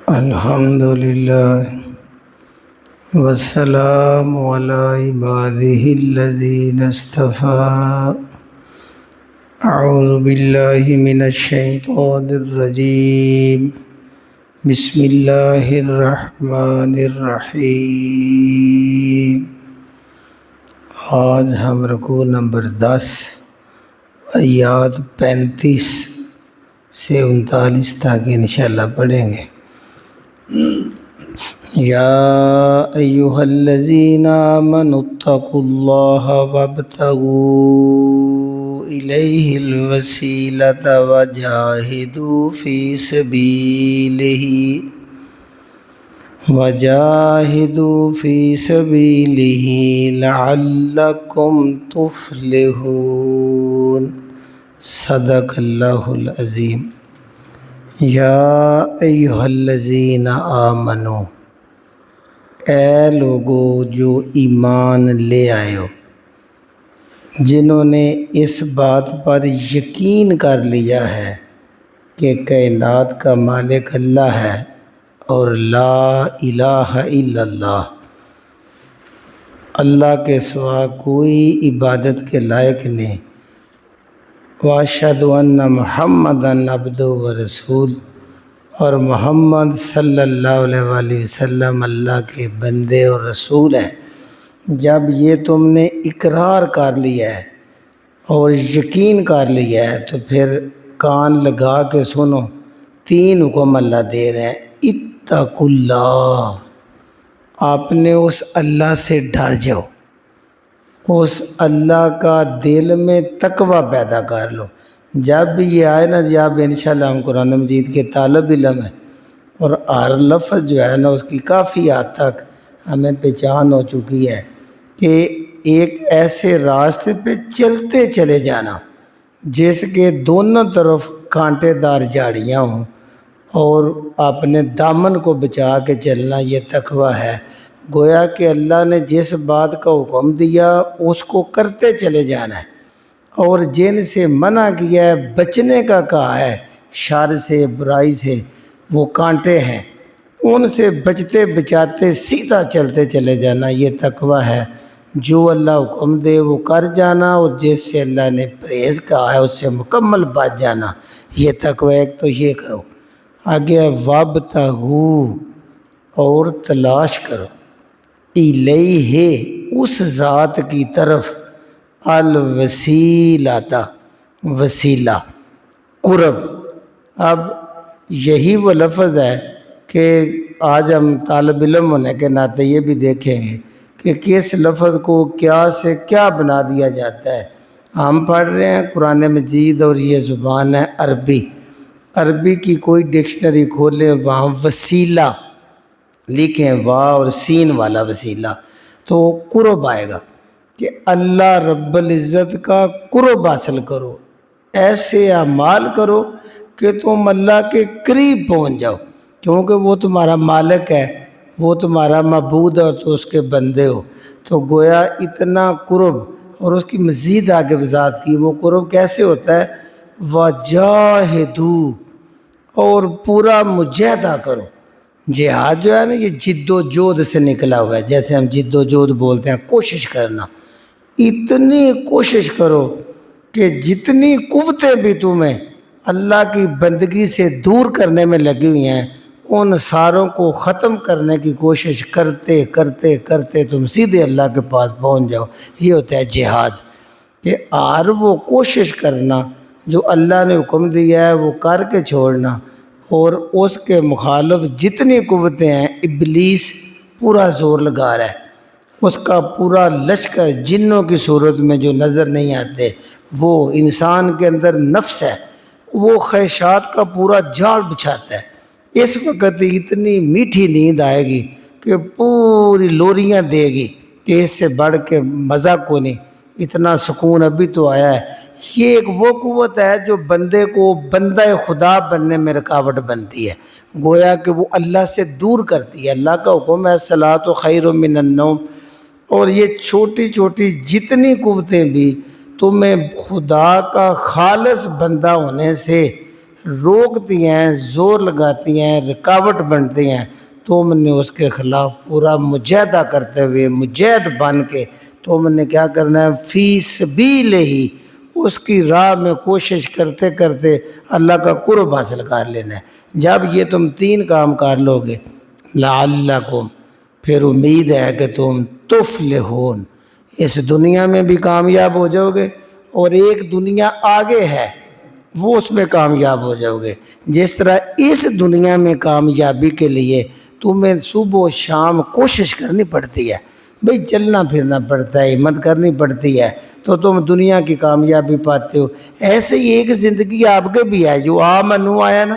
الحمد لله والسلام على عباده الذين اصطفى. أعوذ بالله من الشيطان الرجيم. بسم اللہ الرحمن الرحیم. آج ہم رکوع نمبر 10 آیات 35 سے 39 تک انشاءاللہ پڑھیں گے. یا ایہا الذین آمنوا اتقوا اللہ وابتغوا الیہ الوسیلۃ وجاہدوا فی سبیلہ لعلکم تفلحون. صدق اللہ العظیم. یا ایہا الذین آمنو، اے لوگو جو ایمان لے آئے ہو، جنہوں نے اس بات پر یقین کر لیا ہے کہ کائنات کا مالک اللہ ہے اور لا الہ الا اللہ، اللہ کے سوا کوئی عبادت کے لائق نہیں، واشہد ان محمدً عبدہ ورسول، اور محمد صلی اللہ علیہ وآلہ وسلم اللہ کے بندے اور رسول ہیں. جب یہ تم نے اقرار کر لیا ہے اور یقین کر لیا ہے تو پھر کان لگا کے سنو. 3 حکم اللہ دے رہے ہیں. اتقوا اللہ، آپ نے اس اللہ سے ڈر جاؤ، اس اللہ کا دل میں تقوی پیدا کر لو. جب بھی یہ آئے نا، جب انشاءاللہ ہم قرآن مجید کے طالب علم ہیں اور ہر لفظ جو ہے نا اس کی کافی حد تک ہمیں پہچان ہو چکی ہے کہ ایک ایسے راستے پہ چلتے چلے جانا جس کے دونوں طرف کانٹے دار جھاڑیاں ہوں اور اپنے دامن کو بچا کے چلنا، یہ تقوی ہے. گویا کہ اللہ نے جس بات کا حکم دیا اس کو کرتے چلے جانا ہے، اور جن سے منع کیا ہے بچنے کا کہا ہے، شر سے برائی سے، وہ کانٹے ہیں، ان سے بچتے بچاتے سیدھا چلتے چلے جانا، یہ تقوی ہے. جو اللہ حکم دے وہ کر جانا، اور جس سے اللہ نے پرہیز کہا ہے اس سے مکمل بچ جانا، یہ تقوی. ایک تو یہ کرو. آگے وابتغوا، اور تلاش کرو، الیہ، اس ذات کی طرف، الوسیلۃ، وسیلہ، قرب. اب یہی وہ لفظ ہے کہ آج ہم طالب علم ہونے کے ناطے یہ بھی دیکھیں گے کہ کس لفظ کو کیا سے کیا بنا دیا جاتا ہے. ہم پڑھ رہے ہیں قرآن مجید اور یہ زبان ہے عربی. عربی کی کوئی ڈکشنری کھولیں، وہاں وسیلہ لکھیں، واو اور سین والا وسیلہ، تو قرب آئے گا کہ اللہ رب العزت کا قرب حاصل کرو، ایسے اعمال کرو کہ تم اللہ کے قریب پہنچ جاؤ، کیونکہ وہ تمہارا مالک ہے، وہ تمہارا معبود ہے اور تو اس کے بندے ہو. تو گویا اتنا قرب، اور اس کی مزید آگے وضاحت کی وہ قرب کیسے ہوتا ہے. وجاہدوا، اور پورا مجاہدہ کرو. جہاد جو ہے نا یہ جد و جہد سے نکلا ہوا ہے، جیسے ہم جد و جہد بولتے ہیں، کوشش کرنا. اتنی کوشش کرو کہ جتنی قوتیں بھی تمہیں اللہ کی بندگی سے دور کرنے میں لگی ہوئی ہیں ان ساروں کو ختم کرنے کی کوشش کرتے کرتے کرتے تم سیدھے اللہ کے پاس پہنچ جاؤ. یہ ہوتا ہے جہاد، کہ ہر وہ کوشش کرنا جو اللہ نے حکم دیا ہے وہ کر کے چھوڑنا، اور اس کے مخالف جتنی قوتیں ہیں، ابلیس پورا زور لگا رہا ہے، اس کا پورا لشکر جنوں کی صورت میں جو نظر نہیں آتے، وہ انسان کے اندر نفس ہے، وہ خواہشات کا پورا جال بچھاتا ہے. اس وقت اتنی میٹھی نیند آئے گی کہ پوری لوریاں دے گی کہ اس سے بڑھ کے مزہ کو نہیں. اتنا سکون ابھی تو آیا ہے. یہ ایک وہ قوت ہے جو بندے کو بندہ خدا بننے میں رکاوٹ بنتی ہے، گویا کہ وہ اللہ سے دور کرتی ہے. اللہ کا حکم ہے الصلاۃ خیر من النوم، اور یہ چھوٹی چھوٹی جتنی قوتیں بھی تمہیں خدا کا خالص بندہ ہونے سے روکتی ہیں، زور لگاتی ہیں، رکاوٹ بنتی ہیں، تم نے اس کے خلاف پورا مجاہدہ کرتے ہوئے مجاہد بن کے تم نے کیا کرنا ہے؟ فی سبیل ہی، اس کی راہ میں کوشش کرتے کرتے اللہ کا قرب حاصل کر لینا ہے۔ جب یہ تم تین کام کر لو گے لعلکم، پھر امید ہے کہ تم تفلحون، اس دنیا میں بھی کامیاب ہو جاؤ گے، اور ایک دنیا آگے ہے وہ اس میں کامیاب ہو جاؤ گے۔ جس طرح اس دنیا میں کامیابی کے لیے تمہیں صبح و شام کوشش کرنی پڑتی ہے، بھئی چلنا پھرنا پڑتا ہے، ہمت کرنی پڑتی ہے، تو تم دنیا کی کامیابی پاتے ہو۔ ایسے ہی ایک زندگی آپ کے بھی ہے، جو آمنو آیا نا،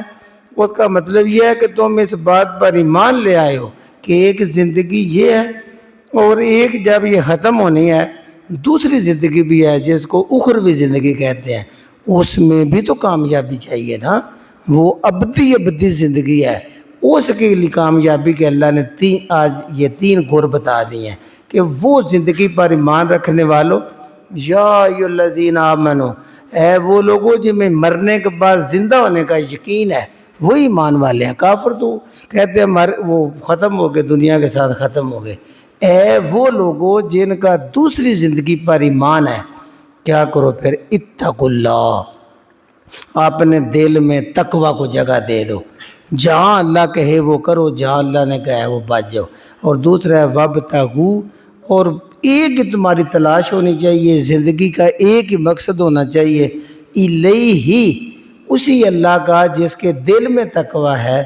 اس کا مطلب یہ ہے کہ تم اس بات پر ایمان لے آئے ہو کہ ایک زندگی یہ ہے، اور ایک جب یہ ختم ہونی ہے دوسری زندگی بھی ہے جس کو اخروی زندگی کہتے ہیں، اس میں بھی تو کامیابی چاہیے نا، وہ ابدی زندگی ہے، اس کے لیے کامیابی کے اللہ نے آج یہ تین گر بتا دی ہیں کہ وہ زندگی پر ایمان رکھنے والوں، یا ایھا الذین آمنو، اے وہ لوگوں جن میں مرنے کے بعد زندہ ہونے کا یقین ہے، وہی ایمان والے ہیں۔ کافر تو کہتے ہیں وہ ختم ہو گئے، دنیا کے ساتھ ختم ہو گئے۔ اے وہ لوگوں جن کا دوسری زندگی پر ایمان ہے، کیا کرو پھر؟ اتقوا اللہ، اپنے دل میں تقوی کو جگہ دے دو، جہاں اللہ کہے وہ کرو، جہاں اللہ نے کہا ہے وہ بچ جاؤ۔ اور دوسرا ہے وابتغوا، اور ایک ہی تمہاری تلاش ہونی چاہیے، زندگی کا ایک ہی مقصد ہونا چاہیے، الیہ، اسی اللہ کا جس کے دل میں تقوی ہے،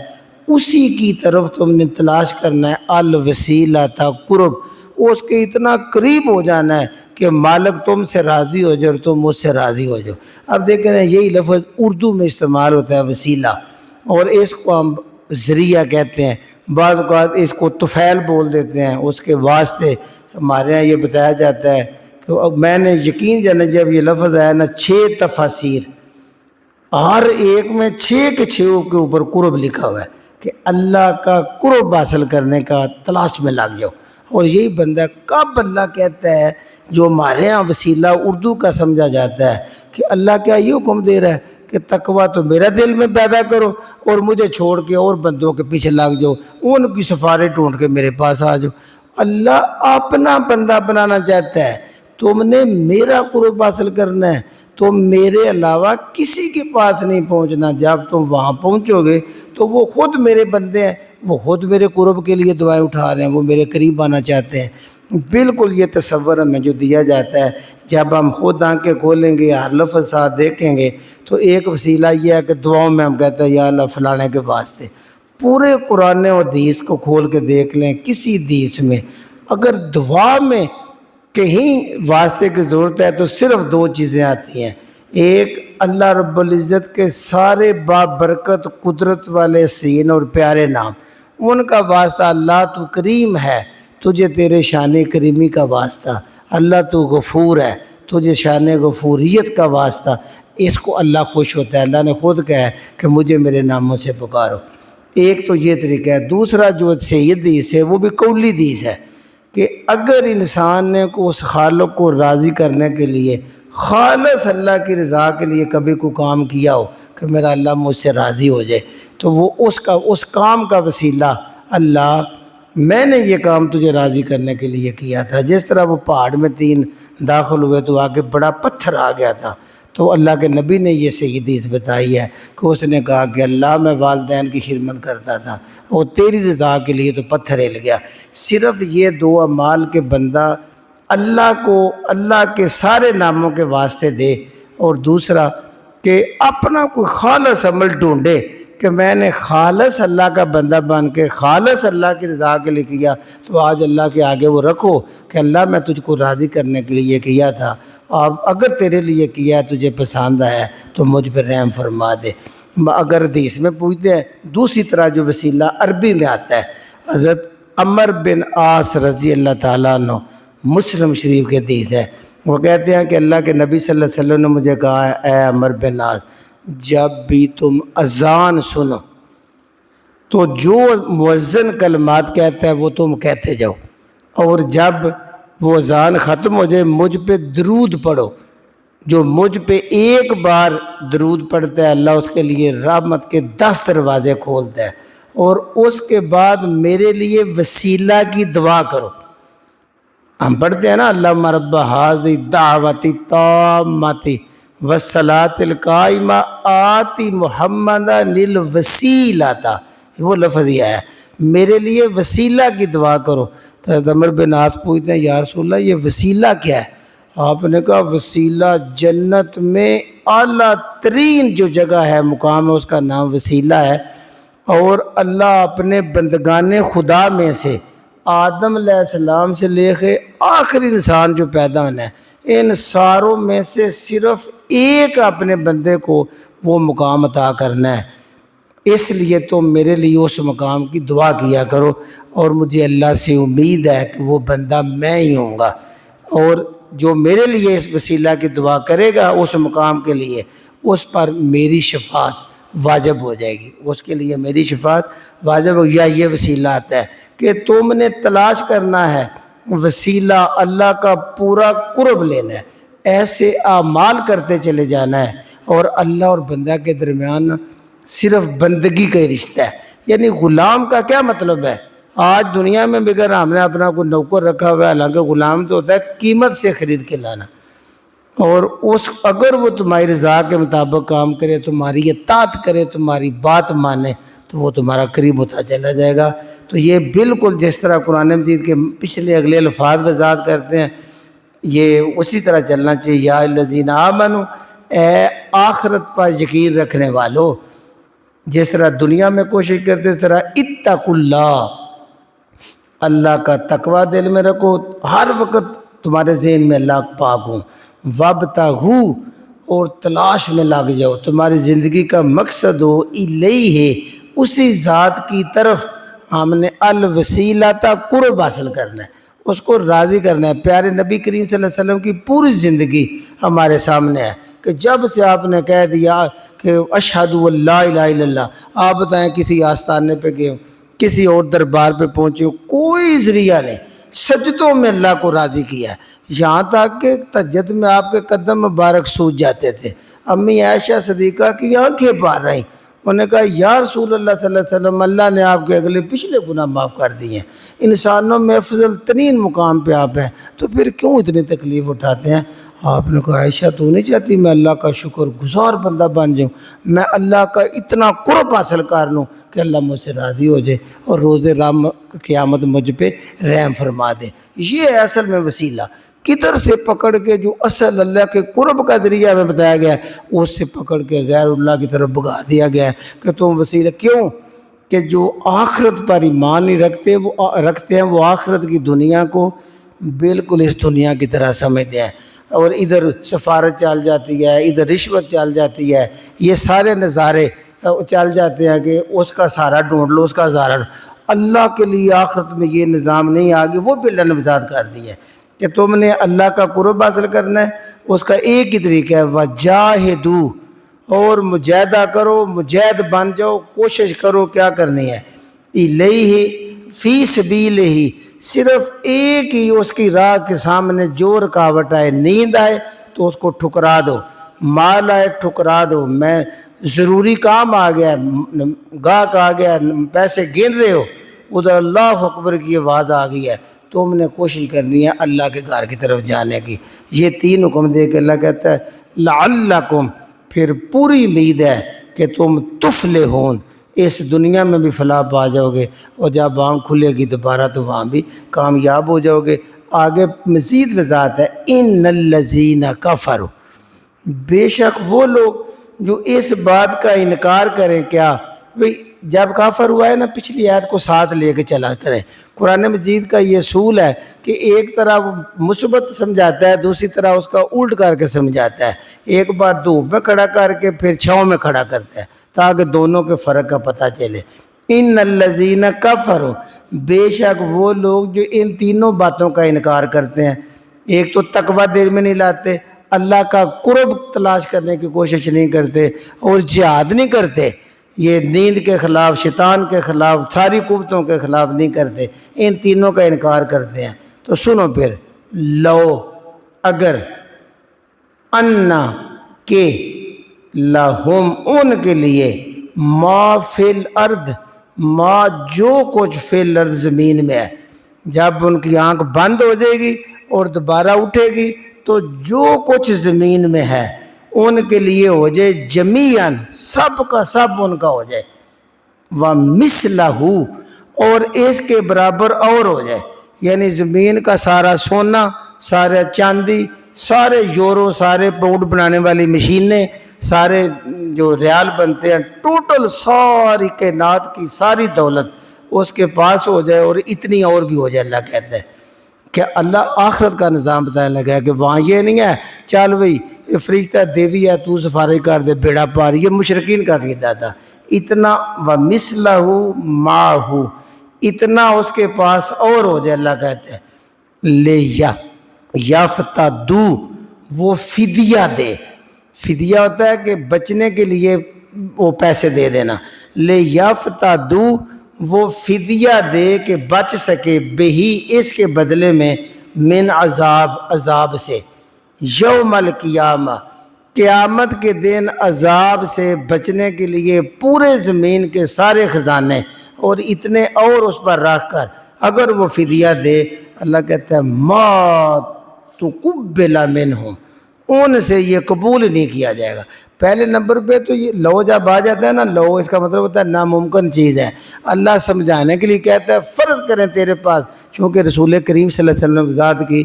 اسی کی طرف تم نے تلاش کرنا ہے، الوسیلہ قرب، اس کے اتنا قریب ہو جانا ہے کہ مالک تم سے راضی ہو جائے اور تم مجھ سے راضی ہو جاؤ۔ اب دیکھیں نا، یہی لفظ اردو میں استعمال ہوتا ہے وسیلہ، اور اس کو ہم ذریعہ کہتے ہیں، بعض اوقات اس کو طفیل بول دیتے ہیں، اس کے واسطے ہمارے یہاں یہ بتایا جاتا ہے کہ میں نے یقین جانا جب یہ لفظ آیا نا 6 تفاسیر، ہر ایک میں 6 کے 6 کے اوپر قرب لکھا ہوا ہے کہ اللہ کا قرب حاصل کرنے کا تلاش میں لگ جاؤ۔ اور یہی بندہ کب اللہ کہتا ہے، جو ہمارے ہاں وسیلہ اردو کا سمجھا جاتا ہے، کہ اللہ کیا یہ حکم دے رہا ہے کہ تقویٰ تو میرا دل میں پیدا کرو اور مجھے چھوڑ کے اور بندوں کے پیچھے لگ جاؤ، ان کی سفارش ڈھونڈ کے میرے پاس آ جاؤ۔ اللہ اپنا بندہ بنانا چاہتا ہے، تم نے میرا قرب حاصل کرنا ہے، تو میرے علاوہ کسی کے پاس نہیں پہنچنا۔ جب تم وہاں پہنچو گے تو وہ خود میرے بندے ہیں، وہ خود میرے قرب کے لیے دعائیں اٹھا رہے ہیں، وہ میرے قریب آنا چاہتے ہیں۔ بالکل یہ تصور ہمیں جو دیا جاتا ہے، جب ہم خود آنکھیں کھولیں گے، ہر لفظ ساتھ دیکھیں گے، تو ایک وسیلہ یہ ہے کہ دعاؤں میں ہم کہتے ہیں یا اللہ فلانے کے واسطے۔ پورے قرآن و حدیث کو کھول کے دیکھ لیں، کسی حدیث میں اگر دعا میں کہیں واسطے کی ضرورت ہے تو صرف 2 چیزیں آتی ہیں، ایک اللہ رب العزت کے سارے بابرکت قدرت والے سین اور پیارے نام، ان کا واسطہ، اللہ تو کریم ہے، تجھے تیرے شان کریمی کا واسطہ، اللہ تو غفور ہے، تجھے شان غفوریت کا واسطہ۔ اس کو اللہ خوش ہوتا ہے، اللہ نے خود کہا ہے کہ مجھے میرے ناموں سے پکارو۔ ایک تو یہ طریقہ ہے۔ دوسرا جو صحیح حدیث ہے وہ بھی قولی حدیث ہے کہ اگر انسان نے اس خالق کو راضی کرنے کے لیے خالص اللہ کی رضا کے لیے کبھی کوئی کام کیا ہو کہ میرا اللہ مجھ سے راضی ہو جائے، تو وہ اس کام کا وسیلہ، اللہ میں نے یہ کام تجھے راضی کرنے کے لیے کیا تھا۔ جس طرح وہ پہاڑ میں 3 داخل ہوئے تو آگے بڑا پتھر آ گیا تھا، تو اللہ کے نبی نے یہ صحیح حدیث بتائی ہے کہ اس نے کہا کہ اللہ میں والدین کی خدمت کرتا تھا اور تیری رضا کے لیے تو پتھر ہل گیا۔ صرف یہ 2 اعمال کے بندہ اللہ کو اللہ کے سارے ناموں کے واسطے دے، اور دوسرا کہ اپنا کوئی خالص عمل ڈھونڈے کہ میں نے خالص اللہ کا بندہ بن کے خالص اللہ کی رضا کے لیے کیا، تو آج اللہ کے آگے وہ رکھو کہ اللہ میں تجھ کو راضی کرنے کے لیے کیا تھا، اور اگر تیرے لیے کیا تجھے پسند آیا تو مجھ پہ رحم فرما دے۔ اگر حدیث میں پوچھتے ہیں، دوسری طرح جو وسیلہ عربی میں آتا ہے، حضرت عمر بن عاص رضی اللہ تعالیٰ عنہ، مسلم شریف کے حدیث ہے، وہ کہتے ہیں کہ اللہ کے نبی صلی اللہ علیہ وسلم نے مجھے کہا ہے، اے عمر بن عاص، جب بھی تم اذان سنو تو جو مؤذن کلمات کہتا ہے وہ تم کہتے جاؤ، اور جب وہ اذان ختم ہو جائے مجھ پہ درود پڑھو، جو مجھ پہ ایک بار درود پڑھتا ہے اللہ اس کے لیے رحمت کے 10 دروازے کھولتا ہے، اور اس کے بعد میرے لیے وسیلہ کی دعا کرو۔ ہم پڑھتے ہیں نا اللہم رب ھذہ الدعوۃ التامۃ والصلاۃ القائمہ آتی محمدا الوسیلۃ، وہ لفظ یہ ہے میرے لیے وسیلہ کی دعا کرو۔ تو حضرت عمر بن عاص پوچھتے ہیں یا رسول اللہ یہ وسیلہ کیا ہے؟ آپ نے کہا وسیلہ جنت میں اعلیٰ ترین جو جگہ ہے، مقام ہے، اس کا نام وسیلہ ہے، اور اللہ اپنے بندگان خدا میں سے آدم علیہ السلام سے لے کے آخری انسان جو پیدا ہونا ہے، ان ساروں میں سے صرف ایک اپنے بندے کو وہ مقام عطا کرنا ہے۔ اس لیے تو میرے لیے اس مقام کی دعا کیا کرو، اور مجھے اللہ سے امید ہے کہ وہ بندہ میں ہی ہوں گا، اور جو میرے لیے اس وسیلہ کی دعا کرے گا اس مقام کے لیے، اس پر میری شفاعت واجب ہو جائے گی، اس کے لیے میری شفاعت واجب ہو گیا۔ یہ وسیلہ آتا ہے کہ تم نے تلاش کرنا ہے وسیلہ، اللہ کا پورا قرب لینا ہے، ایسے اعمال کرتے چلے جانا ہے، اور اللہ اور بندہ کے درمیان صرف بندگی کا ہی رشتہ ہے۔ یعنی غلام کا کیا مطلب ہے؟ آج دنیا میں بغیر ہم نے اپنا کوئی نوکر رکھا ہوا ہے، حالانکہ غلام تو ہوتا ہے قیمت سے خرید کے لانا، اور اگر وہ تمہاری رضا کے مطابق کام کرے، تمہاری اطاعت کرے، تمہاری بات مانے، تو وہ تمہارا قریب ہوتا چلا جائے گا۔ تو یہ بالکل جس طرح قرآن مجید کے پچھلے اگلے الفاظ وضاحت کرتے ہیں، یہ اسی طرح چلنا چاہیے۔ یا الذین آمنوا، اے آخرت پر یقین رکھنے والو، جس طرح دنیا میں کوشش کرتے اس طرح اتقوا اللہ، اللہ کا تقوی دل میں رکھو، ہر وقت تمہارے ذہن میں اللہ پاک ہوں، وابتغوا، اور تلاش میں لگ جاؤ، تمہاری زندگی کا مقصد ہو الیہ، اسی ذات کی طرف ہم نے الوسیلۃ، قرب حاصل کرنا ہے، اس کو راضی کرنا ہے۔ پیارے نبی کریم صلی اللہ علیہ وسلم کی پوری زندگی ہمارے سامنے ہے کہ جب سے آپ نے کہہ دیا کہ اشہد ان لا الہ الا اللہ، آپ بتائیں کسی آستانے پہ گئے ہو، کسی اور دربار پہ پہنچے ہو، کوئی ذریعہ نہیں، سجدوں میں اللہ کو راضی کیا ہے، یہاں تک کہ تہجد میں آپ کے قدم مبارک سوج جاتے تھے۔ امی عائشہ صدیقہ کی آنکھیں بھر رہیں، انہوں نے کہا یا رسول اللہ صلی اللہ علیہ وسلم، اللہ نے آپ کے اگلے پچھلے گناہ معاف کر دیے ہیں، انسانوں میں افضل ترین مقام پہ آپ ہیں، تو پھر کیوں اتنی تکلیف اٹھاتے ہیں؟ آپ نے کہا عائشہ تو نہیں چاہتی میں اللہ کا شکر گزار بندہ بن جاؤں، میں اللہ کا اتنا قرب حاصل کر لوں کہ اللہ مجھ سے راضی ہو جائے اور روز قیامت مجھ پہ رحم فرما دے۔ یہ ہے اصل میں وسیلہ، کدھر سے پکڑ کے جو اصل اللہ کے قرب کا ذریعہ ہمیں بتایا گیا ہے، اس سے پکڑ کے غیر اللہ کی طرف بھگا دیا گیا ہے کہ تم وسیلہ کیوں؟ کہ جو آخرت پر ایمان نہیں رکھتے ہیں وہ آخرت کی دنیا کو بالکل اس دنیا کی طرح سمجھتے ہیں، اور ادھر سفارت چل جاتی ہے، ادھر رشوت چل جاتی ہے، یہ سارے نظارے چل جاتے ہیں کہ اس کا سہارا ڈھونڈ لو، اس کا سہارا۔ اللہ کے لیے آخرت میں یہ نظام نہیں آگے، وہ بھی اللہ نے وضاحت کر دی ہے کہ تم نے اللہ کا قرب حاصل کرنا ہے، اس کا ایک ہی طریقہ ہے وَجَاهِدُوا، اور مجاہدہ کرو، مجاہد بن جاؤ، کوشش کرو کیا کرنی ہے، الیہ فی سبیلہ، صرف ایک ہی اس کی راہ کے سامنے جو رکاوٹ آئے، نیند آئے تو اس کو ٹھکرا دو، مال آئے ٹھکرا دو، میں ضروری کام آ گیا، گاہک آ گیا، پیسے گن رہے ہو، ادھر اللہ اکبر کی آواز آ گئی ہے، تم نے کوشش کرنی ہے اللہ کے گھر کی طرف جانے کی۔ یہ 3 حکم دے کے اللہ کہتا ہے لعلکم، پھر پوری امید ہے کہ تم تفلحون، اس دنیا میں بھی فلاح پا جاؤ گے، اور جب آنکھ کھلے گی دوبارہ تو وہاں بھی کامیاب ہو جاؤ گے۔ آگے مزید وضاحت ہے ان الذین کفروا، بے شک وہ لوگ جو اس بات کا انکار کریں، کیا بھئی جب کافر ہوا ہے نا، پچھلی آیت کو ساتھ لے کے چلا کریں۔ قرآن مجید کا یہ اصول ہے کہ ایک طرح مثبت سمجھاتا ہے، دوسری طرح اس کا الٹ کر کے سمجھاتا ہے، ایک بار دھوپ میں کھڑا کر کے پھر چھاؤں میں کھڑا کرتا ہے تاکہ دونوں کے فرق کا پتہ چلے۔ ان الذین کفروا، بے شک وہ لوگ جو ان تینوں باتوں کا انکار کرتے ہیں، ایک تو تقوی دل میں نہیں لاتے، اللہ کا قرب تلاش کرنے کی کوشش نہیں کرتے، اور جہاد نہیں کرتے، یہ نیند کے خلاف، شیطان کے خلاف، ساری قوتوں کے خلاف نہیں کرتے، ان تینوں کا انکار کرتے ہیں۔ تو سنو پھر، لو، اگر انا کہ لہم ان کے لیے ما فی الارض ما جو کچھ فی الارض زمین میں ہے. جب ان کی آنکھ بند ہو جائے گی اور دوبارہ اٹھے گی تو جو کچھ زمین میں ہے ان کے لیے ہو جائے جمیعاً، سب کا سب ان کا ہو جائے. وَمِثْلَهُ اور اس کے برابر اور ہو جائے، یعنی زمین کا سارا سونا، سارا چاندی، سارے یورو، سارے پاؤنڈ بنانے والی مشینیں، سارے جو ریال بنتے ہیں، ٹوٹل ساری کائنات کی ساری دولت اس کے پاس ہو جائے اور اتنی اور بھی ہو جائے. اللہ کہتا ہے کہ اللہ آخرت کا نظام بتانے لگا ہے کہ وہاں یہ نہیں ہے چل بھئی یہ فرشتہ دیوی ہے تو سفارش کر دے بیڑا پار. یہ مشرکین کا عقیدہ تھا. اتنا وَمِثْلَهُ مَعَهُ اتنا اس کے پاس اور ہو جائے. اللہ کہتے ہیں یفتدو وہ فدیہ دے. فدیہ ہوتا ہے کہ بچنے کے لیے وہ پیسے دے دینا. یفتدو وہ فدیہ دے کہ بچ سکے بہی اس کے بدلے میں من عذاب سے. یوم القیامہ قیامت کے دن عذاب سے بچنے کے لیے پورے زمین کے سارے خزانے اور اتنے اور اس پر رکھ کر اگر وہ فدیہ دے، اللہ کہتا ہے ما تقبل منہم ان سے یہ قبول نہیں کیا جائے گا. پہلے نمبر پہ تو یہ لو جب آ جاتا ہے نا، لو اس کا مطلب ہوتا ہے ناممکن چیز ہے. اللہ سمجھانے کے لیے کہتا ہے فرض کریں تیرے پاس، چونکہ رسول کریم صلی اللہ علیہ وسلم نے ذات کی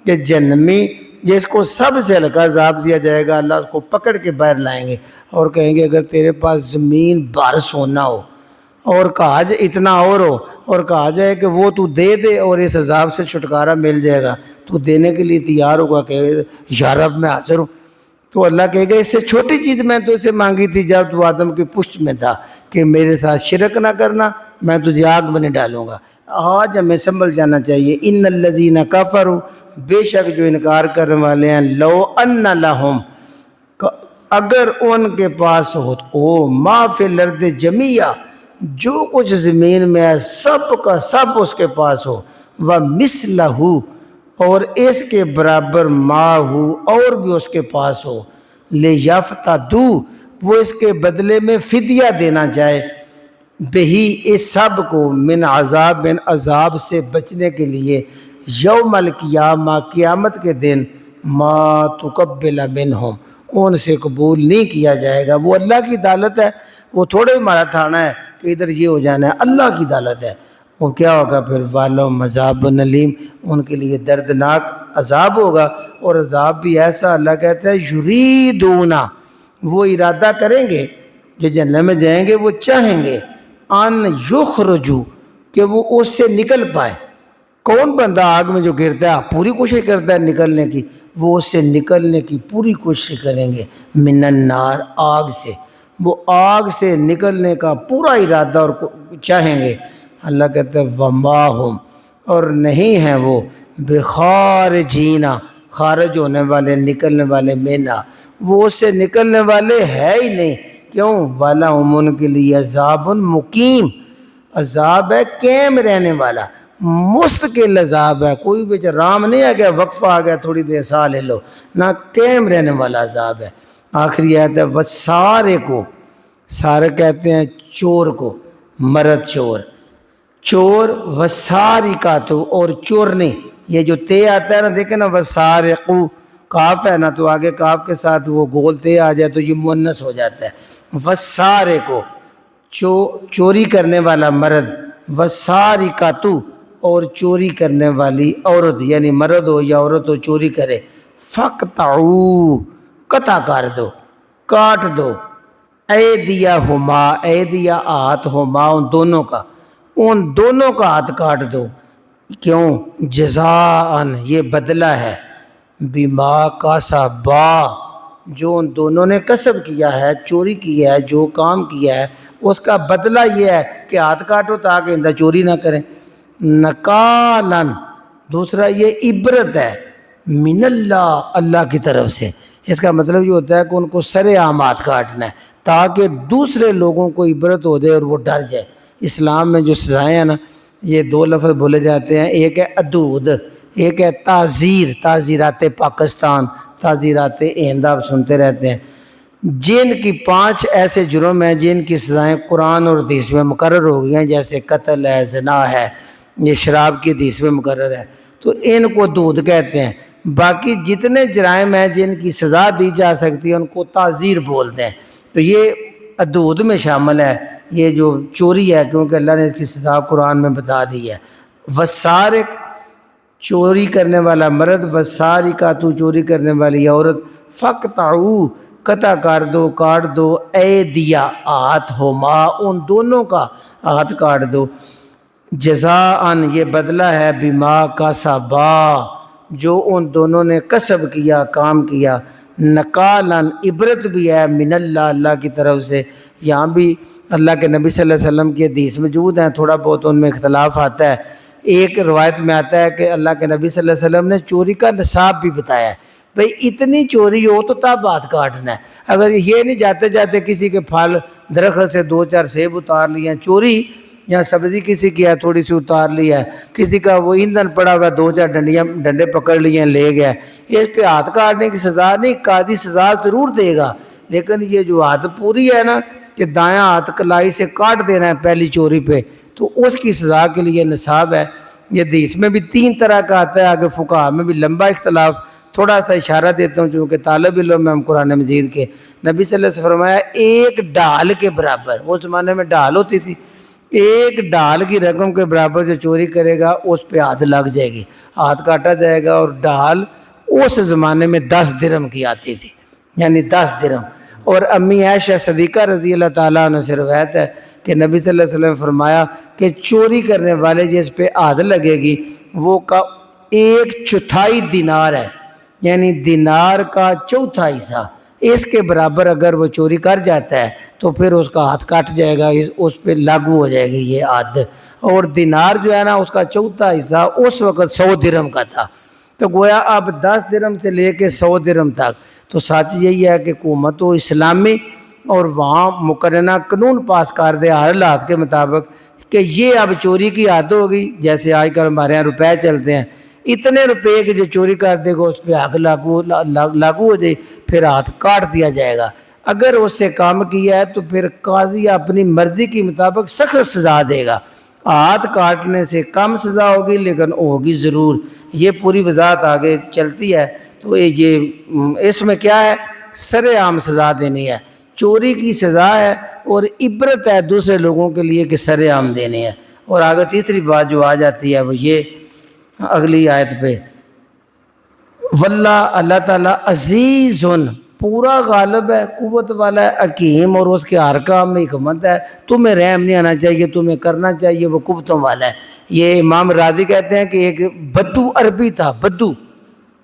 کہ جہنمی جس کو سب سے ہلکا عذاب دیا جائے گا، اللہ اس کو پکڑ کے باہر لائیں گے اور کہیں گے اگر تیرے پاس زمین بھر سونا ہو اور کہا جائے اتنا اور ہو اور کہا جائے کہ وہ تو دے دے اور اس عذاب سے چھٹکارا مل جائے گا، تو دینے کے لیے تیار ہوگا کہ یا رب میں حاضر ہوں. تو اللہ کہے گا اس سے چھوٹی چیز میں تو اسے مانگی تھی جب تو آدم کی پشت میں تھا کہ میرے ساتھ شرک نہ کرنا، میں تجھے آگ میں نہیں ڈالوں گا. آج ہمیں سنبھل جانا چاہیے. ان الذین کفروا بے شک جو انکار کرنے والے ہیں، لو ان لہم اگر ان کے پاس ہو ما فی الارض جمیعا جو کچھ زمین میں ہے سب کا سب اس کے پاس ہو، وَمِثْلَهُ اور اس کے برابر ما ہو اور بھی اس کے پاس ہو، لِيَفْتَدُوا وہ اس کے بدلے میں فدیہ دینا چاہے، بہی اس سب کو من عذاب سے بچنے کے لیے، یوم القیامہ قیامت کے دن ما تقبل منہم ان سے قبول نہیں کیا جائے گا. وہ اللہ کی عدالت ہے، وہ تھوڑے ہمارا تھانہ ہے کہ ادھر یہ ہو جانا ہے. اللہ کی عدالت ہے. وہ کیا ہوگا پھر وَلَهُمْ عَذَابٌ أَلِيمٌ ان کے لیے دردناک عذاب ہوگا. اور عذاب بھی ایسا اللہ کہتا ہے یریدون وہ ارادہ کریں گے جو جنت میں جائیں گے، وہ چاہیں گے ان یخرجوا کہ وہ اس سے نکل پائے. کون بندہ آگ میں جو گرتا ہے پوری کوشش کرتا ہے نکلنے کی، وہ اس سے نکلنے کی پوری کوشش کریں گے. من النار آگ سے، وہ آگ سے نکلنے کا پورا ارادہ اور چاہیں گے. اللہ کہتا ہے وما ہم اور نہیں ہیں وہ بخارجین خارج ہونے والے نکلنے والے مینا، وہ اس سے نکلنے والے ہے ہی نہیں. کیوں؟ وَلَهُمْ ان کے لیے عذاب مقیم عذاب ہے قائم رہنے والا، مستقل عذاب ہے. کوئی بیچ رام نہیں آ گیا وقفہ آ گیا تھوڑی دیر سا لے لو، نہ قائم رہنے والا عذاب ہے. آخری آیت ہے وَسَارِ کو سارے کہتے ہیں چور کو، مرد چور، چور وساری کا تو اور چورنی. یہ جو تے آتا ہے نا دیکھیں نا وسارقو کاف ہے نا تو آگے کاف کے ساتھ وہ گول تے آ جائے تو یہ مؤنث ہو جاتا ہے. وسارقو چوری کرنے والا مرد، وسارقاتو اور چوری کرنے والی عورت، یعنی مرد ہو یا عورت ہو چوری کرے. فقطعو قطع کر دو، کاٹ دو. ایدیہما ایدیہ ہاتھ ہما ان دونوں کا، ان دونوں کا ہاتھ کاٹ دو. کیوں؟ جزاءً یہ بدلہ ہے، بما کسبا جو ان دونوں نے کسب کیا ہے، چوری کی ہے، جو کام کیا ہے اس کا بدلہ یہ ہے کہ ہاتھ کاٹو تاکہ اندر چوری نہ کریں. نکالاً دوسرا یہ عبرت ہے، من اللہ اللہ کی طرف سے. اس کا مطلب یہ ہوتا ہے کہ ان کو سر عام ہاتھ کاٹنا ہے تاکہ دوسرے لوگوں کو عبرت ہو جائے اور وہ ڈر جائے. اسلام میں جو سزائیں ہیں نا یہ دو لفظ بولے جاتے ہیں، ایک ہے حدود، ایک ہے تعزیر، تعزیرات پاکستان، تعزیرات ہند، آپ سنتے رہتے ہیں، جن کی 5 ایسے جرم ہیں جن کی سزائیں قرآن اور حدیث میں مقرر ہو گئی ہیں، جیسے قتل ہے، زنا ہے، یہ شراب کی حدیث میں مقرر ہے، تو ان کو دود کہتے ہیں۔ باقی جتنے جرائم ہیں جن کی سزا دی جا سکتی ہے ان کو تعزیر بولتے ہیں، تو یہ حدود میں شامل ہے۔ یہ جو چوری ہے کیونکہ اللہ نے اس کی سزا قرآن میں بتا دی ہے۔ وسارق، چوری کرنے والا مرد، وسارقہ، تو چوری کرنے والی عورت، فقطعو، قطع کر دو، کاٹ دو، ایدیا، ہاتھ، ہما، ان دونوں کا ہاتھ کاٹ دو، جزاءً، یہ بدلہ ہے، بما کسبا، جو ان دونوں نے کسب کیا، کام کیا، نکالاً، عبرت بھی ہے، من اللہ، اللہ کی طرف سے۔ یہاں بھی اللہ کے نبی صلی اللہ علیہ وسلم کی حدیث موجود ہیں، تھوڑا بہت ان میں اختلاف آتا ہے۔ ایک روایت میں آتا ہے کہ اللہ کے نبی صلی اللہ علیہ وسلم نے چوری کا نصاب بھی بتایا ہے، بھئی اتنی چوری ہو تو تب ہاتھ کاٹنا ہے۔ اگر یہ نہیں جاتے جاتے کسی کے پھل درخت سے 2-4 سیب اتار لیے ہیں، چوری، یا سبزی کسی کی ہے تھوڑی سی اتار لی ہے، کسی کا وہ ایندھن پڑا ہوا ہے 2-4 ڈنڈے پکڑ لیے ہیں، لے گیا، اس پہ ہاتھ کاٹنے کی سزا نہیں، قاضی سزا ضرور دے گا، لیکن یہ جو ہاتھ پوری ہے نا کہ دایاں ہاتھ کلائی سے کاٹ دینا ہے پہلی چوری پہ، تو اس کی سزا کے لیے نصاب ہے۔ یہ حدیث میں بھی 3 طرح کا آتا ہے، آگے فقہا میں بھی لمبا اختلاف، تھوڑا سا اشارہ دیتا ہوں چونکہ طالب علم میں ہم قرآن مجید کے۔ نبی صلی اللہ علیہ وسلم فرمایا ایک ڈھال کے برابر، اس زمانے میں ڈھال ہوتی تھی، ایک ڈھال کی رقم کے برابر جو چوری کرے گا اس پہ ہاتھ لگ جائے گی، ہاتھ کاٹا جائے گا۔ اور ڈھال اس زمانے میں 10 درہم کی آتی تھی، یعنی 10 درہم۔ اور امی عائشہ صدیقہ رضی اللہ تعالیٰ عنہ سے روایت ہے کہ نبی صلی اللہ علیہ وسلم نے فرمایا کہ چوری کرنے والے جس پہ ہاتھ لگے گی وہ کا 1/4 دینار ہے، یعنی دینار کا 1/4 حصہ، اس کے برابر اگر وہ چوری کر جاتا ہے تو پھر اس کا ہاتھ کٹ جائے گا، اس پہ لاگو ہو جائے گی یہ حد۔ اور دینار جو ہے نا اس کا 1/4 حصہ اس وقت 100 درہم کا تھا، تو گویا اب 10 درہم سے لے کے 100 درہم تک۔ تو سچ یہی ہے کہ حکومت و اسلامی اور وہاں مقررہ قانون پاس کر دے ہر حالات کے مطابق کہ یہ اب چوری کی حد ہوگی، جیسے آج کل ہمارے یہاں روپے چلتے ہیں، اتنے روپے کے جو چوری کر دے گا اس پہ حق لاگو ہو جائے، پھر ہاتھ کاٹ دیا جائے گا۔ اگر اس سے کام کیا ہے تو پھر قاضی اپنی مرضی کے مطابق سخت سزا دے گا، ہاتھ کاٹنے سے کم سزا ہوگی لیکن ہوگی ضرور۔ یہ پوری وضاحت آگے چلتی ہے، تو یہ اس میں کیا ہے، سر عام سزا دینی ہے، چوری کی سزا ہے اور عبرت ہے دوسرے لوگوں کے لیے کہ سر عام دینی ہے۔ اور آگے تیسری بات جو آ جاتی ہے وہ یہ اگلی آیت پہ، واللہ، اللہ تعالیٰ، عزیز، پورا غالب ہے، قوت والا ہے، حکیم، اور اس کے ہر کام میں حکمت ہے، تمہیں رحم نہیں آنا چاہیے، تمہیں کرنا چاہیے، وہ قوتوں والا ہے۔ یہ امام راضی کہتے ہیں کہ ایک بدو عربی تھا، بدو،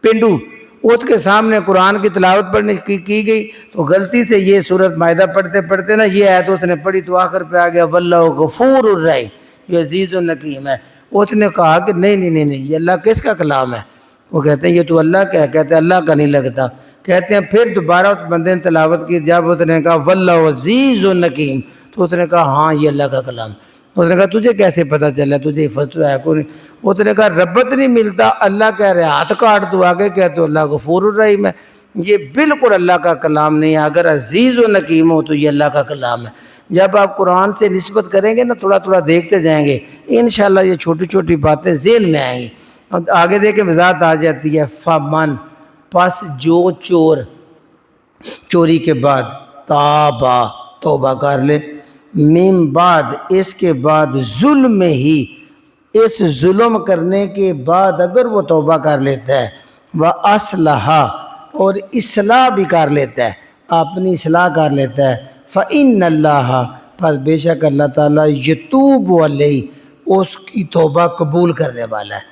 پنڈو، اس کے سامنے قرآن کی تلاوت پڑھنے کی گئی تو غلطی سے یہ سورۃ مائدہ پڑھتے پڑھتے نا یہ آیت اس نے پڑھی تو آخر پہ آ گیا واللہ غفور الرحیم، یہ عزیز الحکیم ہے۔ اس نے کہا کہ نہیں، یہ اللہ کس کا کلام ہے؟ وہ کہتے ہیں یہ تو اللہ کا ہے، کہتے ہیں اللہ کا نہیں لگتا، کہتے ہیں پھر دوبارہ اس بندے نے تلاوت کی، جب اس نے کہا واللہ عزیز الحکیم تو اس نے کہا ہاں یہ اللہ کا کلام۔ اس نے کہا تجھے کیسے پتہ چلا، تجھے حفظ تو ہے کوئی؟ اس نے کہا ربط نہیں ملتا، اللہ کہہ رہے ہاتھ کاٹ تو آگے کہتے ہو اللہ غفور الرحیم ہے، یہ بالکل اللہ کا کلام نہیں ہے۔ اگر عزیز و حکیم ہو تو یہ اللہ کا کلام ہے۔ جب آپ قرآن سے نسبت کریں گے نا تھوڑا تھوڑا دیکھتے جائیں گے، انشاءاللہ یہ چھوٹی چھوٹی باتیں ذہن میں آئیں گی۔ آگے دیکھیں وضاحت آ جاتی ہے، فمن، پس جو چور چوری کے بعد تابا، توبہ کر لے، من بعد، اس کے بعد، ظلم ہی، اس ظلم کرنے کے بعد اگر وہ توبہ کر لیتا ہے، وَأَصْلَحَ، اور اصلاح بھی کر لیتا ہے، اپنی اصلاح کر لیتا ہے، فَإِنَّ اللَّهَ، پس بے شک اللہ تعالیٰ، یتوب علیہ، اس کی توبہ قبول کرنے والا ہے۔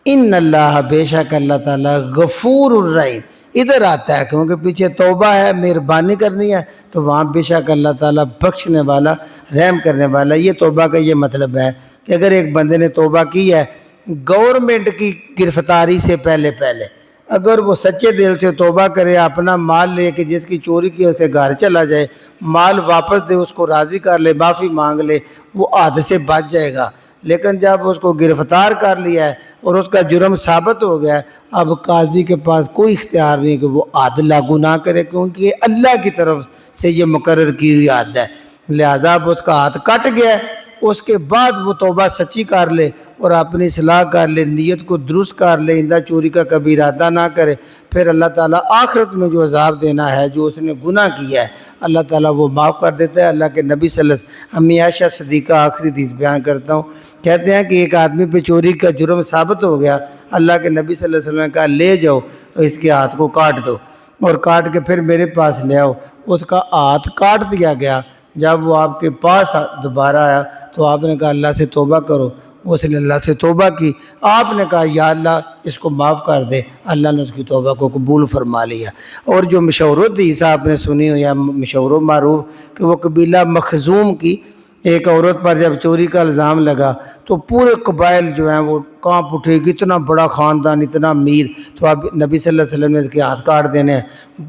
ان اللہ، بے شک اللہ تعالیٰ، غفور الرحیم، ادھر آتا ہے کیونکہ پیچھے توبہ ہے، مہربانی کرنی ہے، تو وہاں بے شک اللہ تعالیٰ بخشنے والا، رحم کرنے والا۔ یہ توبہ کا یہ مطلب ہے کہ اگر ایک بندے نے توبہ کی ہے گورنمنٹ کی گرفتاری سے پہلے اگر وہ سچے دل سے توبہ کرے، اپنا مال لے کے جس کی چوری کی اس کے گھر چلا جائے، مال واپس دے، اس کو راضی کر لے، معافی مانگ لے، وہ حد سے بچ جائے گا۔ لیکن جب اس کو گرفتار کر لیا ہے اور اس کا جرم ثابت ہو گیا ہے، اب قاضی کے پاس کوئی اختیار نہیں کہ وہ حد لاگو نہ کرے، کیونکہ یہ اللہ کی طرف سے یہ مقرر کی ہوئی حد ہے، لہذا اب اس کا ہاتھ کٹ گیا ہے، اس کے بعد وہ توبہ سچی کر لے اور اپنی اصلاح کر لے، نیت کو درست کر لے، آئندہ چوری کا کبھی ارادہ نہ کرے، پھر اللہ تعالیٰ آخرت میں جو عذاب دینا ہے جو اس نے گناہ کیا ہے اللہ تعالیٰ وہ معاف کر دیتا ہے۔ اللہ کے نبی صلی اللہ علیہ وسلم، امی عائشہ صدیقہ آخری حدیث بیان کرتا ہوں، کہتے ہیں کہ ایک آدمی پہ چوری کا جرم ثابت ہو گیا، اللہ کے نبی صلی اللہ علیہ وسلم نے کہا لے جاؤ اس کے ہاتھ کو کاٹ دو اور کاٹ کے پھر میرے پاس لے آؤ۔ اس کا ہاتھ کاٹ دیا گیا، جب وہ آپ کے پاس دوبارہ آیا تو آپ نے کہا اللہ سے توبہ کرو، اس نے اللہ سے توبہ کی، آپ نے کہا یا اللہ اس کو معاف کر دے، اللہ نے اس کی توبہ کو قبول فرما لیا۔ اور جو مشہور حدیث آپ نے سنی ہو یا مشہور و معروف کہ وہ قبیلہ مخزوم کی ایک عورت پر جب چوری کا الزام لگا تو پورے قبائل جو ہیں وہ کانپ اٹھے کہ اتنا بڑا خاندان، اتنا امیر، تو اب نبی صلی اللہ علیہ وسلم نے اس کے ہاتھ کاٹ دینے ہیں،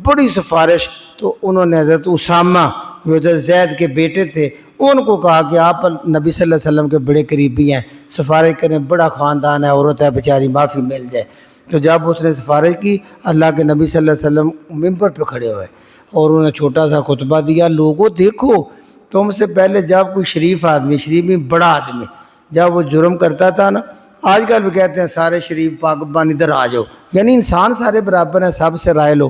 بڑی سفارش۔ تو انہوں نے حضرت اسامہ جو حضرت زید کے بیٹے تھے ان کو کہا کہ آپ نبی صلی اللہ علیہ وسلم کے بڑے قریبی ہیں، سفارش کریں، بڑا خاندان ہے، عورت ہے بیچاری، معافی مل جائے۔ تو جب اس نے سفارش کی، اللہ کے نبی صلی اللہ علیہ وسلم ممبر پہ کھڑے ہوئے اور انہوں نے چھوٹا سا خطبہ دیا، لوگوں دیکھو تم سے پہلے جب کوئی شریف آدمی، شریف میں بڑا آدمی جب وہ جرم کرتا تھا نا، آج کل بھی کہتے ہیں سارے شریف پاکبان ادھر آ جاؤ، یعنی انسان سارے برابر ہیں، سب سے رائے لو،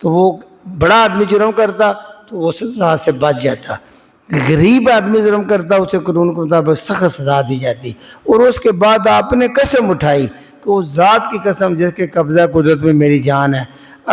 تو وہ بڑا آدمی جرم کرتا تو وہ سزا سے بچ جاتا، غریب آدمی جرم کرتا اسے قانون کے مطابق سخت سزا دی جاتی۔ اور اس کے بعد آپ نے قسم اٹھائی کہ اس ذات کی قسم جس کے قبضہ قدرت میں میری جان ہے،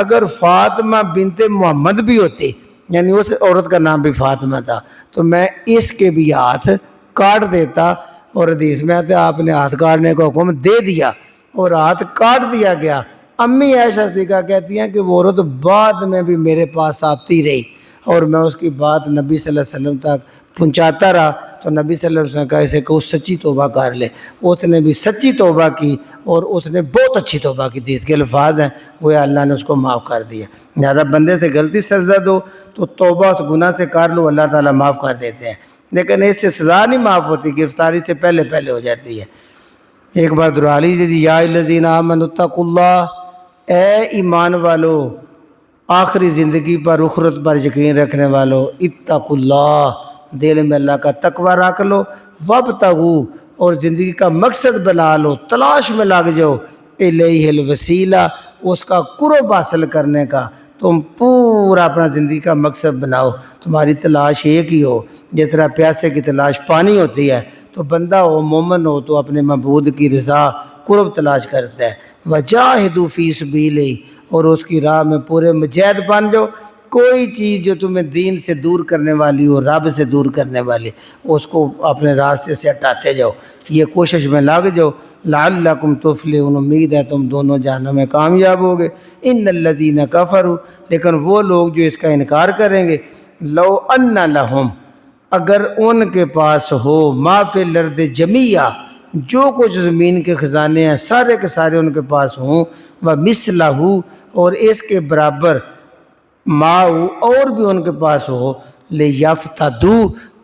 اگر فاطمہ بنت محمد بھی ہوتی، یعنی اس عورت کا نام بھی فاطمہ تھا، تو میں اس کے بھی ہاتھ کاٹ دیتا۔ اور حدیث میں آتے آپ نے ہاتھ کاٹنے کا حکم دے دیا اور ہاتھ کاٹ دیا گیا۔ امی عائشہ صدیقہ کہتی ہیں کہ وہ عورت بعد میں بھی میرے پاس آتی رہی اور میں اس کی بات نبی صلی اللہ علیہ وسلم تک پہنچاتا رہا، تو نبی صلی اللہ علیہ وسلم نے کہا اسے کہ وہ سچی توبہ کر لے، اس نے بھی سچی توبہ کی اور اس نے بہت اچھی توبہ کی تھی، اس کے الفاظ ہیں وہ اللہ نے اس کو معاف کر دیا۔ لہٰذا بندے سے غلطی سرزد ہو تو توبہ اس گناہ سے کر لو، اللہ تعالیٰ معاف کر دیتے ہیں، لیکن اس سے سزا نہیں معاف ہوتی، گرفتاری سے پہلے پہلے ہو جاتی ہے۔ ایک بار دعا لیجیے، یا الذین آمنوا اتقوا اللہ، اے ایمان والو، آخری زندگی پر اخرت پر یقین رکھنے والو، اتقوا اللہ، دل میں اللہ کا تقوی رکھ لو، وابتغوا، اور زندگی کا مقصد بنا لو، تلاش میں لگ جاؤ، الیہ الوسیلہ، اس کا قرب حاصل کرنے کا، تم پورا اپنا زندگی کا مقصد بناؤ، تمہاری تلاش ایک ہی ہو، جس طرح پیاسے کی تلاش پانی ہوتی ہے، تو بندہ ہو مومن ہو تو اپنے معبود کی رضا قرب تلاش کرتا ہے، وجاہدوا فی سبیلہ، اور اس کی راہ میں پورے مجاہد بن جاؤ۔ کوئی چیز جو تمہیں دین سے دور کرنے والی ہو، رب سے دور کرنے والی، اس کو اپنے راستے سے ہٹاتے جاؤ، یہ کوشش میں لگ جاؤ، لعلکم تفلحون، امید ہے تم دونوں جہنم میں کامیاب ہوگے۔ ان الذین کفروا، لیکن وہ لوگ جو اس کا انکار کریں گے، لو ان لہم، اگر ان کے پاس ہو، ما فی الارض جمیعا، جو کچھ زمین کے خزانے ہیں سارے کے سارے ان کے پاس ہوں، ومثلہ، اور اس کے برابر، ماؤ، اور بھی ان کے پاس ہو، لیفتدو،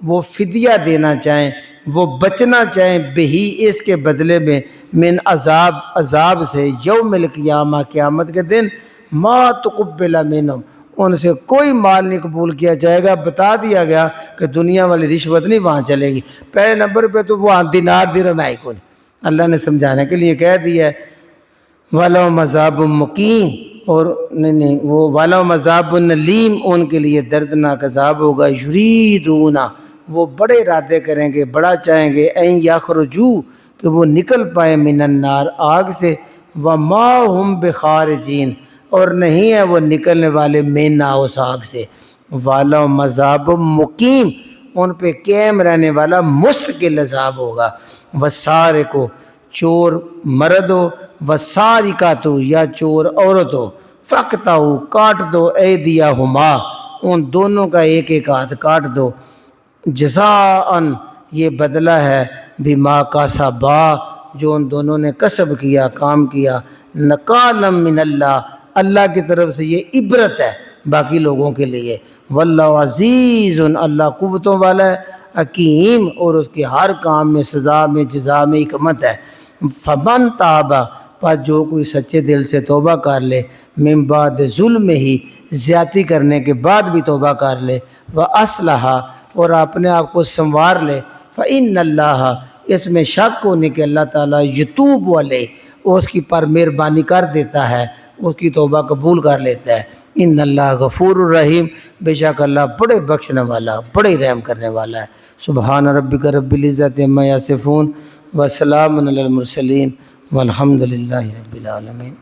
وہ فدیہ دینا چاہیں، وہ بچنا چاہیں، بہی، اس کے بدلے میں، من عذاب سے، یوم القیامہ، قیامت کے دن، ما تقبل منہم، ان سے کوئی مال نہیں قبول کیا جائے گا۔ بتا دیا گیا کہ دنیا والی رشوت نہیں وہاں چلے گی، پہلے نمبر پہ تو وہاں دینار درہم ہے کون، اللہ نے سمجھانے کے لیے کہہ دیا ہے، وَلَهُمْ عَذَابٌ مُقِيمٌ، اور نہیں وہ وَلَهُمْ عَذَابٌ أَلِيمٌ، ان کے لیے دردناک عذاب ہوگا، یریدون، وہ بڑے ارادے کریں گے، بڑا چاہیں گے، این یخرجو، کہ وہ نکل پائے، من النار، آگ سے، وما ہم بخارجین، اور نہیں ہے وہ نکلنے والے مینا اس آگ سے، وَلَهُمْ عَذَابٌ مُقِيمٌ، ان پہ قائم رہنے والا مستقل عذاب ہوگا، وَالسَّارِقُ، چور مرد ہو، وَالسَّارِقَةُ، یا چور عورت ہو، فَاقْطَعُوا، کاٹ دو، ایدیہما، ان دونوں کا ایک ایک ہاتھ کاٹ دو، جزاءً، یہ بدلہ ہے، بما کسبا، جو ان دونوں نے کسب کیا، کام کیا، نکالا من اللہ، اللہ کی طرف سے یہ عبرت ہے باقی لوگوں کے لیے، واللہ عزیز، اللہ قوتوں والا ہے، حکیم، اور اس کے ہر کام میں، سزا میں، جزا میں حکمت ہے۔ فمن تاب، پر جو کوئی سچے دل سے توبہ کر لے، من بعد ظلم ہی، زیادتی کرنے کے بعد بھی توبہ کر لے، وَأَصْلَحَ، اور اپنے آپ کو سنوار لے، فَإِنَّ اللَّهَ، اس میں شک ہونے کہ اللہ تعالیٰ یتوب علیہ، اس کی پر مہربانی کر دیتا ہے، اس کی توبہ قبول کر لیتا ہے۔ ان اللہ غفور الرحیم، بے شک اللہ بڑے بخشنے والا، بڑے رحم کرنے والا ہے۔ سبحان ربک رب العزت عما یصفون وسلام علی المرسلین والحمد للہ رب العالمین۔